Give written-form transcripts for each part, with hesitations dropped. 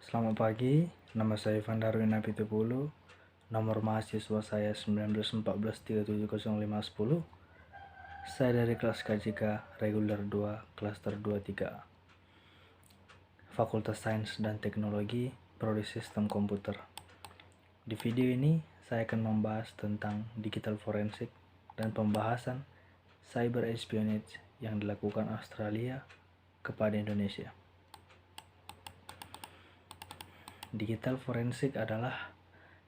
Selamat pagi, nama saya Ivan Darwin Apitupulu, nomor mahasiswa saya 1914370510. Saya dari kelas KJK Reguler 2, Klaster 23, Fakultas Sains dan Teknologi, Prodi Sistem Komputer. Di video ini, saya akan membahas tentang digital forensik dan pembahasan cyber espionage yang dilakukan Australia kepada Indonesia. Digital forensik adalah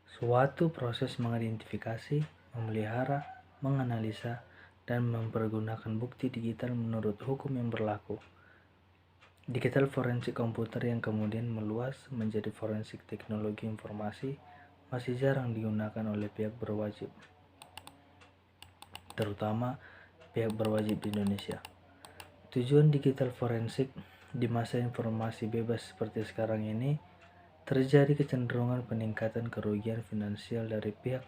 suatu proses mengidentifikasi, memelihara, menganalisa, dan mempergunakan bukti digital menurut hukum yang berlaku. Digital forensik komputer yang kemudian meluas menjadi forensik teknologi informasi masih jarang digunakan oleh pihak berwajib, terutama pihak berwajib di Indonesia. Tujuan digital forensik di masa informasi bebas seperti sekarang ini, terjadi kecenderungan peningkatan kerugian finansial dari pihak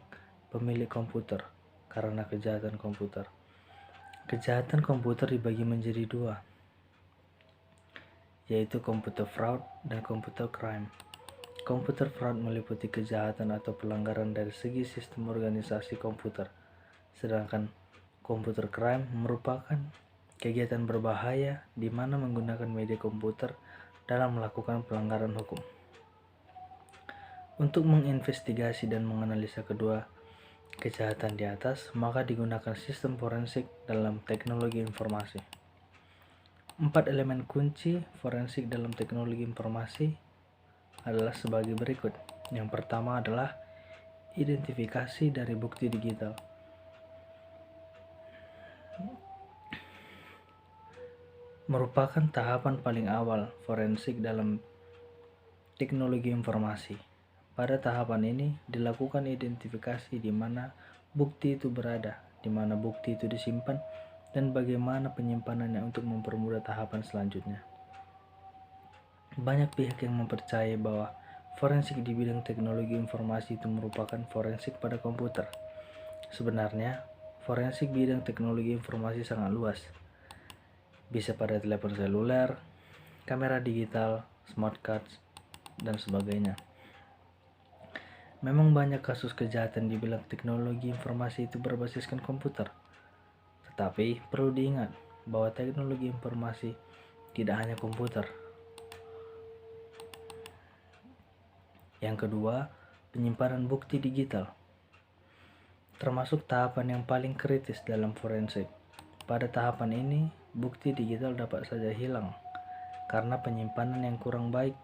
pemilik komputer karena kejahatan komputer. Kejahatan komputer dibagi menjadi dua, yaitu computer fraud dan computer crime. Computer fraud meliputi kejahatan atau pelanggaran dari segi sistem organisasi komputer, sedangkan computer crime merupakan kegiatan berbahaya di mana menggunakan media komputer dalam melakukan pelanggaran hukum. Untuk menginvestigasi dan menganalisa kedua kejahatan di atas, maka digunakan sistem forensik dalam teknologi informasi. 4 elemen kunci forensik dalam teknologi informasi adalah sebagai berikut. Yang pertama adalah identifikasi dari bukti digital. Merupakan tahapan paling awal forensik dalam teknologi informasi. Pada tahapan ini dilakukan identifikasi di mana bukti itu berada, di mana bukti itu disimpan, dan bagaimana penyimpanannya untuk mempermudah tahapan selanjutnya. Banyak pihak yang mempercayai bahwa forensik di bidang teknologi informasi itu merupakan forensik pada komputer. Sebenarnya, forensik bidang teknologi informasi sangat luas. Bisa pada telepon seluler, kamera digital, smart cards, dan sebagainya. Memang banyak kasus kejahatan di bidang teknologi informasi itu berbasiskan komputer. Tetapi perlu diingat bahwa teknologi informasi tidak hanya komputer. Yang kedua, penyimpanan bukti digital, termasuk tahapan yang paling kritis dalam forensik. Pada tahapan ini, bukti digital dapat saja hilang karena penyimpanan yang kurang baik.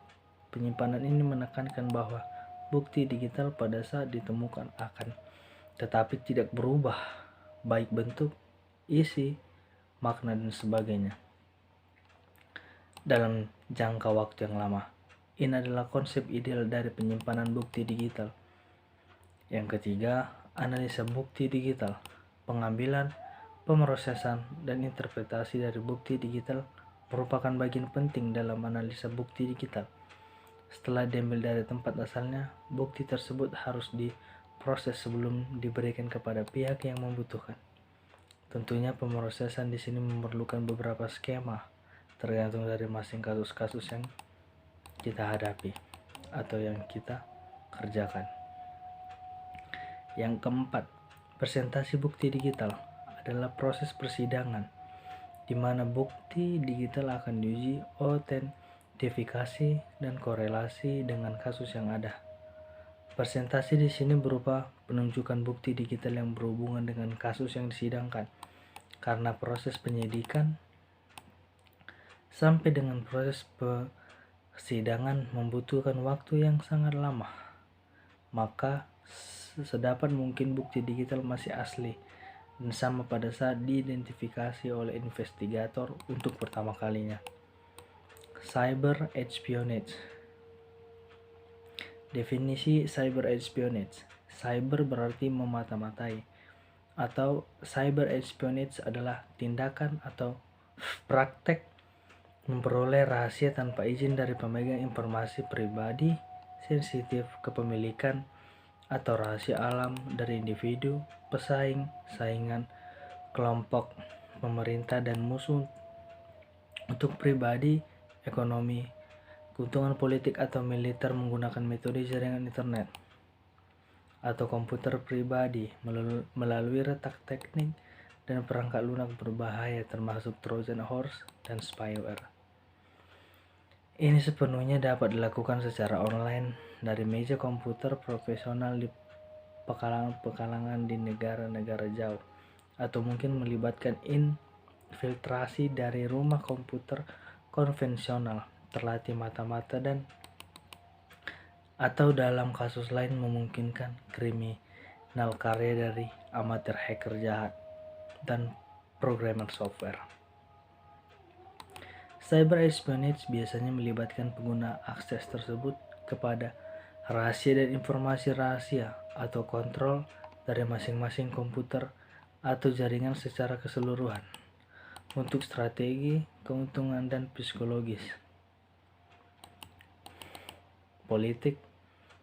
Penyimpanan ini menekankan bahwa bukti digital pada saat ditemukan akan tetapi tidak berubah, baik bentuk, isi, makna, dan sebagainya, dalam jangka waktu yang lama. Ini adalah konsep ideal dari penyimpanan bukti digital. Yang ketiga, analisa bukti digital. Pengambilan, pemrosesan, dan interpretasi dari bukti digital merupakan bagian penting dalam analisa bukti digital. Setelah diambil dari tempat asalnya, bukti tersebut harus diproses sebelum diberikan kepada pihak yang membutuhkan. Tentunya pemrosesan di sini memerlukan beberapa skema, tergantung dari masing kasus-kasus yang kita hadapi atau yang kita kerjakan. Yang keempat, presentasi bukti digital adalah proses persidangan di mana bukti digital akan diuji autentifikasi dan korelasi dengan kasus yang ada. Presentasi di sini berupa penunjukan bukti digital yang berhubungan dengan kasus yang disidangkan. Karena proses penyidikan sampai dengan proses persidangan membutuhkan waktu yang sangat lama, maka sedapat mungkin bukti digital masih asli dan sama pada saat diidentifikasi oleh investigator untuk pertama kalinya. Cyber espionage. Definisi cyber espionage. Cyber berarti memata-matai, atau cyber espionage adalah tindakan atau praktek memperoleh rahasia tanpa izin dari pemegang informasi pribadi, sensitif, kepemilikan, atau rahasia alam dari individu, pesaing, saingan, kelompok, pemerintah, dan musuh untuk pribadi, ekonomi, keuntungan politik atau militer menggunakan metode jaringan internet atau komputer pribadi melalui retak teknik dan perangkat lunak berbahaya termasuk Trojan Horse dan spyware. Ini sepenuhnya dapat dilakukan secara online dari meja komputer profesional di pekalangan di negara-negara jauh, atau mungkin melibatkan infiltrasi dari rumah komputer konvensional terlatih mata-mata dan atau dalam kasus lain memungkinkan kriminal karya dari amatir hacker jahat dan programmer software. Cyber espionage biasanya melibatkan pengguna akses tersebut kepada rahasia dan informasi rahasia atau kontrol dari masing-masing komputer atau jaringan secara keseluruhan untuk strategi, keuntungan, dan psikologis, politik,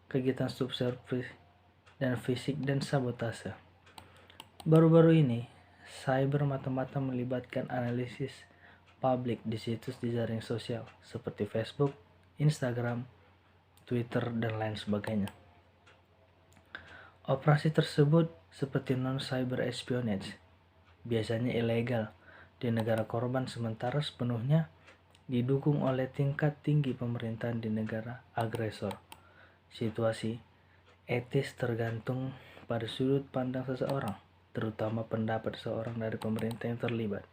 kegiatan subservis, dan fisik dan sabotase. Baru-baru ini, cyber mata-mata melibatkan analisis publik di situs di jaring sosial seperti Facebook, Instagram, Twitter, dan lain sebagainya. Operasi tersebut seperti non-cyber espionage biasanya ilegal di negara korban sementara sepenuhnya didukung oleh tingkat tinggi pemerintahan di negara agresor. Situasi etis tergantung pada sudut pandang seseorang, terutama pendapat seseorang dari pemerintah yang terlibat.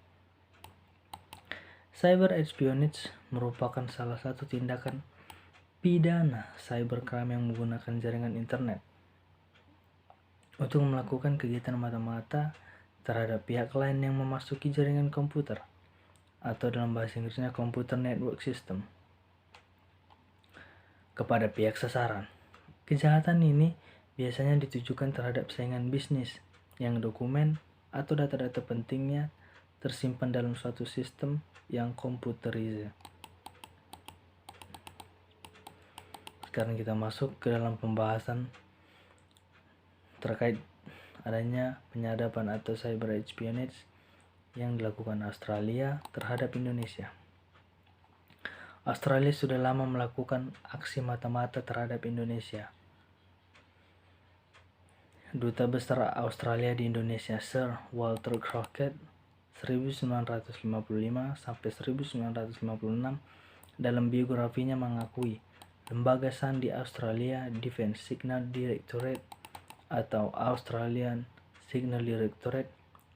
Cyber espionage merupakan salah satu tindakan pidana cybercrime yang menggunakan jaringan internet untuk melakukan kegiatan mata-mata terhadap pihak lain yang memasuki jaringan komputer, atau dalam bahasa Inggrisnya Computer Network System, kepada pihak sasaran. Kejahatan ini biasanya ditujukan terhadap saingan bisnis yang dokumen atau data-data pentingnya tersimpan dalam suatu sistem yang komputerisasi. Sekarang kita masuk ke dalam pembahasan terkait adanya penyadapan atau cyber espionage yang dilakukan Australia terhadap Indonesia. Australia sudah lama melakukan aksi mata-mata terhadap Indonesia. Duta Besar Australia di Indonesia, Sir Walter Cronkite, 1955 sampai 1956, dalam biografinya mengakui lembaga sandi Australia Defence Signal Directorate atau Australian Signal Directorate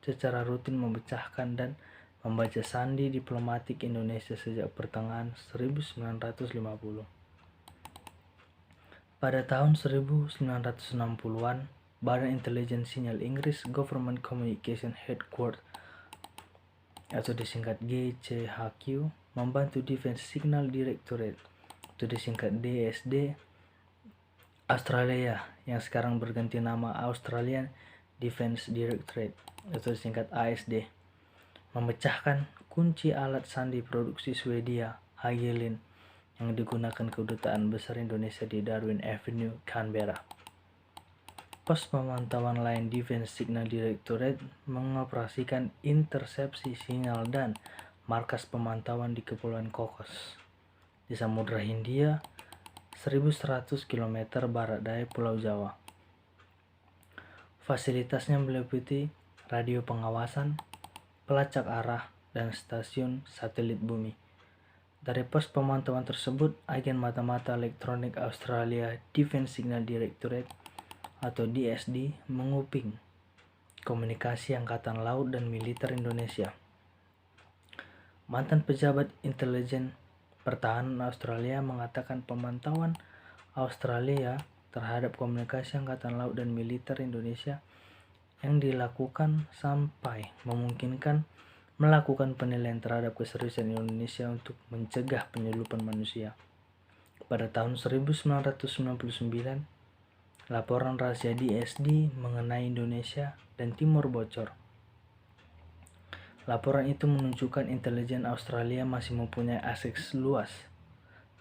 secara rutin memecahkan dan membaca sandi diplomatik Indonesia sejak pertengahan 1950. Pada tahun 1960-an, Badan Intelijen Sinyal Inggris Government Communication Headquarters atau disingkat GCHQ membantu Defence Signal Directorate atau disingkat DSD Australia yang sekarang berganti nama Australian Defence Directorate atau disingkat ASD memecahkan kunci alat sandi produksi Swedia Hagelin yang digunakan Kedutaan Besar Indonesia di Darwin Avenue, Canberra. Pos pemantauan lain Defence Signal Directorate mengoperasikan intersepsi sinyal dan markas pemantauan di Kepulauan Cocos di Samudra Hindia 1.100 km barat daya Pulau Jawa. Fasilitasnya meliputi radio pengawasan, pelacak arah, dan stasiun satelit bumi. Dari pos pemantauan tersebut, agen mata-mata elektronik Australia Defence Signal Directorate atau DSD menguping komunikasi Angkatan Laut dan Militer Indonesia. Mantan pejabat intelijen pertahanan Australia mengatakan pemantauan Australia terhadap komunikasi Angkatan Laut dan Militer Indonesia yang dilakukan sampai memungkinkan melakukan penilaian terhadap keseriusan Indonesia untuk mencegah penyeludupan manusia. Pada tahun 1999, laporan rahasia DSD mengenai Indonesia dan Timor bocor. Laporan itu menunjukkan intelijen Australia masih mempunyai akses luas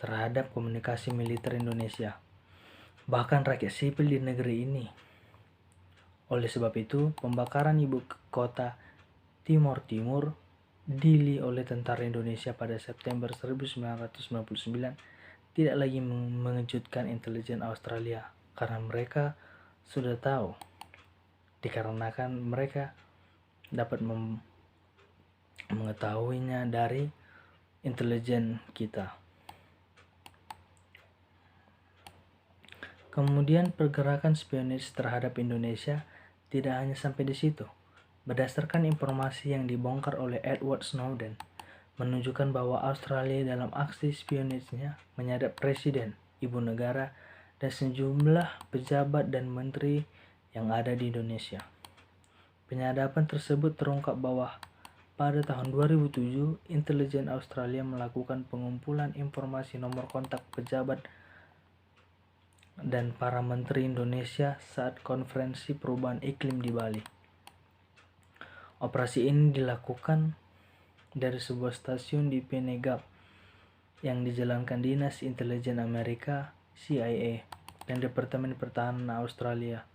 terhadap komunikasi militer Indonesia, bahkan rakyat sipil di negeri ini. Oleh sebab itu, pembakaran ibu kota Timor Timur Dili oleh tentara Indonesia pada September 1999 tidak lagi mengejutkan intelijen Australia karena mereka sudah tahu, dikarenakan mereka dapat mengetahuinya dari intelijen kita. Kemudian pergerakan spionage terhadap Indonesia tidak hanya sampai di situ. Berdasarkan informasi yang dibongkar oleh Edward Snowden, menunjukkan bahwa Australia dalam aksi spionage-nya menyadap presiden, ibu negara, dan sejumlah pejabat dan menteri yang ada di Indonesia. Penyadapan tersebut terungkap bahwa pada tahun 2007, intelijen Australia melakukan pengumpulan informasi nomor kontak pejabat dan para menteri Indonesia saat konferensi perubahan iklim di Bali. Operasi ini dilakukan dari sebuah stasiun di Penegap yang dijalankan Dinas Intelijen Amerika CIA dan Departemen Pertahanan Australia.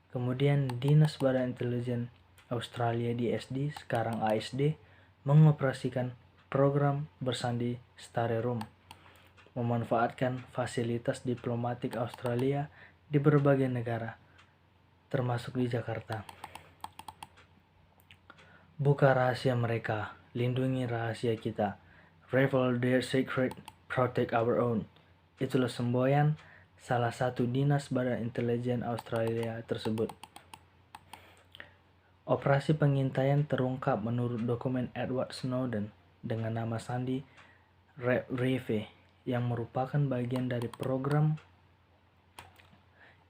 Kemudian Dinas Badan Intelijen Australia DSD, sekarang ASD, mengoperasikan program bersandi Starry Room, memanfaatkan fasilitas diplomatik Australia di berbagai negara, termasuk di Jakarta. Buka rahasia mereka, lindungi rahasia kita. Reveal their secret, protect our own. Itulah semboyan salah satu dinas Badan Intelijen Australia tersebut. Operasi pengintaian terungkap menurut dokumen Edward Snowden dengan nama sandi Reeve, yang merupakan bagian dari program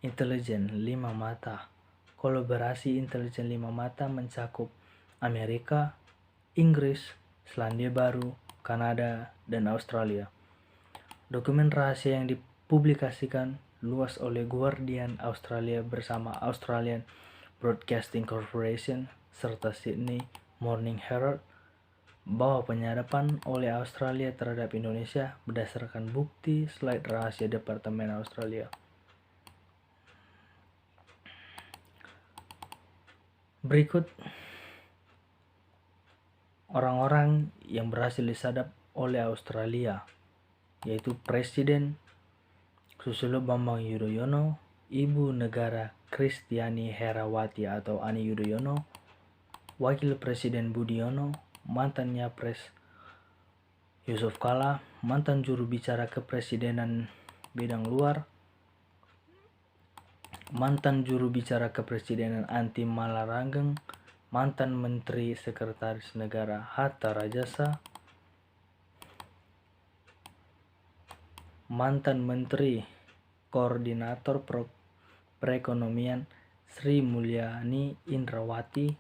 intelijen lima mata. Kolaborasi intelijen lima mata mencakup Amerika, Inggris, Selandia Baru, Kanada, dan Australia. Dokumen rahasia yang dipublikasikan luas oleh Guardian Australia bersama Australian Broadcasting Corporation serta Sydney Morning Herald bahwa penyadapan oleh Australia terhadap Indonesia berdasarkan bukti slide rahasia Departemen Australia. Berikut orang-orang yang berhasil disadap oleh Australia, yaitu Presiden Susilo Bambang Yudhoyono, Ibu Negara Kristiani Herrawati atau Ani Yudhoyono, Wakil Presiden Budiono, mantan Nyapres Yusuf Kala, mantan juru bicara kepresidenan bidang luar, mantan juru bicara kepresidenan Anti Malaranggeng, mantan Menteri Sekretaris Negara Hatta Rajasa, mantan Menteri Koordinator Perekonomian Sri Mulyani Indrawati,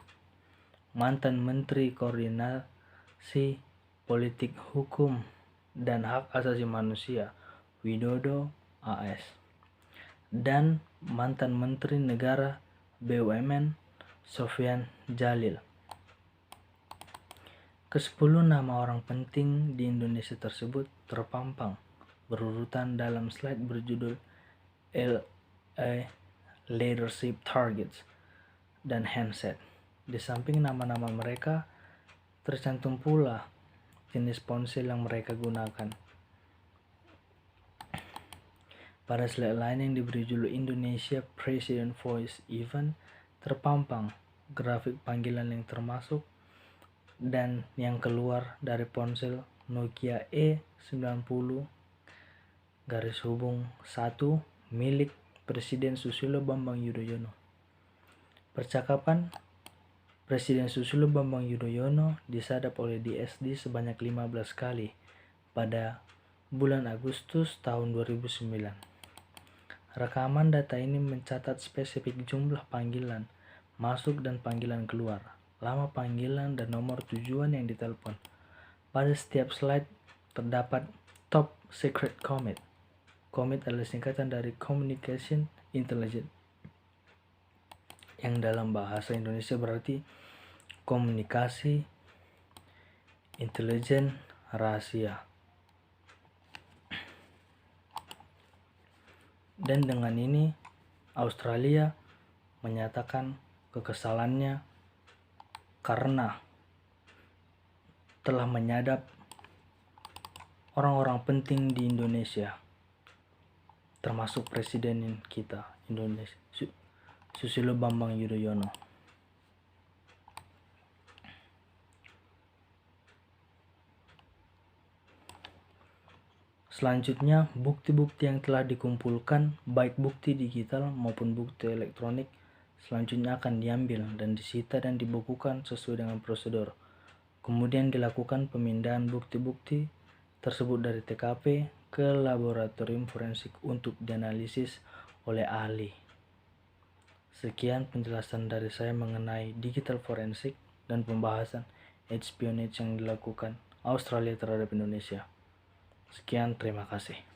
mantan Menteri Koordinasi Politik Hukum dan Hak Asasi Manusia Widodo AS, dan mantan Menteri Negara BUMN Sofyan Jalil. Ke-10 nama orang penting di Indonesia tersebut terpampang berurutan dalam slide berjudul LA Leadership Targets dan Handset. Di samping nama-nama mereka, tercantum pula jenis ponsel yang mereka gunakan. Pada slide lain yang diberi judul Indonesia President Voice Event, terpampang grafik panggilan yang termasuk dan yang keluar dari ponsel Nokia E90-1 milik Presiden Susilo Bambang Yudhoyono. Percakapan Presiden Susilo Bambang Yudhoyono disadap oleh DSD sebanyak 15 kali pada bulan Agustus tahun 2009. Rekaman data ini mencatat spesifik jumlah panggilan masuk dan panggilan keluar, lama panggilan dan nomor tujuan yang ditelepon. Pada setiap slide terdapat Top Secret Commit. Commit adalah singkatan dari Communication Intelligence, yang dalam bahasa Indonesia berarti komunikasi intelijen rahasia. Dan dengan ini Australia menyatakan kekesalannya karena telah menyadap orang-orang penting di Indonesia, termasuk presiden kita Indonesia, Susilo Bambang Yudhoyono. Selanjutnya, bukti-bukti yang telah dikumpulkan, baik bukti digital maupun bukti elektronik, selanjutnya akan diambil dan disita dan dibukukan sesuai dengan prosedur. Kemudian dilakukan pemindahan bukti-bukti tersebut dari TKP ke laboratorium forensik untuk dianalisis oleh ahli. Sekian penjelasan dari saya mengenai digital forensik dan pembahasan espionage yang dilakukan Australia terhadap Indonesia. Sekian, terima kasih.